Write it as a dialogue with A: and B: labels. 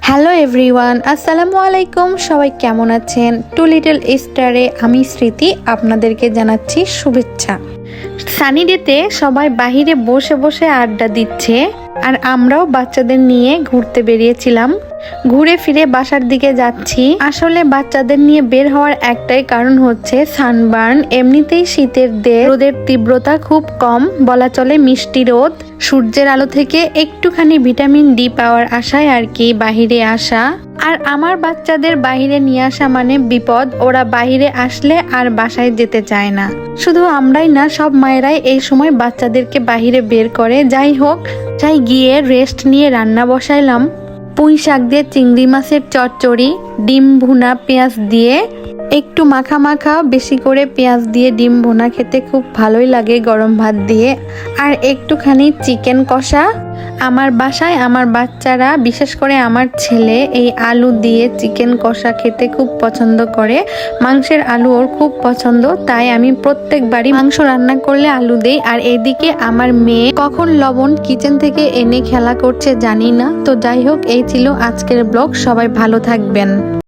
A: Hello everyone, আসসালামু আলাইকুম। সবাই কেমন আছেন? টু লিটল স্টারে আমি স্মৃতি আপনাদেরকে জানাচ্ছি শুভেচ্ছা। সানি ডেতে সবাই বাহিরে বসে বসে আড্ডা দিচ্ছে, আর আমরাও বাচ্চাদের নিয়ে ঘুরতে বেরিয়েছিলাম। ঘুরে ফিরে বাসার দিকে যাচ্ছি। আসলে বাচ্চাদের নিয়ে বের হওয়ার একটাই কারণ হচ্ছে সানবার্ন। এমনিতেই শীতের দেশ, রোদের তীব্রতা খুব কম, বলা চলে মিষ্টি রোদ। সূর্যের আলো থেকে একটুখানি ভিটামিন ডি পাওয়ার আশায় আর কি বাহিরে আসা। আর আমার বাচ্চাদের বাহিরে নিয়ে আসা মানে বিপদ। ওরা বাহিরে আসলে আর বাসায় যেতে চায় না। শুধু আমরাই না, সব মায়েরাই এই সময় বাচ্চাদেরকে বাহিরে বের করে। যাই হোক, চাই গিয়ে রেস্ট নিয়ে রান্না বসাইলাম। পুঁই শাক দিয়ে চিংড়ি মাছের চচ্চড়ি, ডিম ভুনা পেঁয়াজ দিয়ে, একটু মাখা মাখা, বেশি করে পেঁয়াজ দিয়ে ডিম ভুনা খেতে খুব ভালোই লাগে গরম ভাত দিয়ে। আর একটুখানি চিকেন কষা। আমার বাসায় আমার বাচ্চারা, বিশেষ করে আমার ছেলে, এই আলু দিয়ে চিকেন কষা খেতে খুব পছন্দ করে। মাংসের আলু ওর খুব পছন্দ, তাই আমি প্রত্যেকবারই মাংস রান্না করলে আলু দেই। আর এদিকে আমার মেয়ে কখন লবণ কিচেন থেকে এনে খেলা করছে জানি না। তো যাই হোক, এই ছিল আজকের ব্লগ। সবাই ভালো থাকবেন।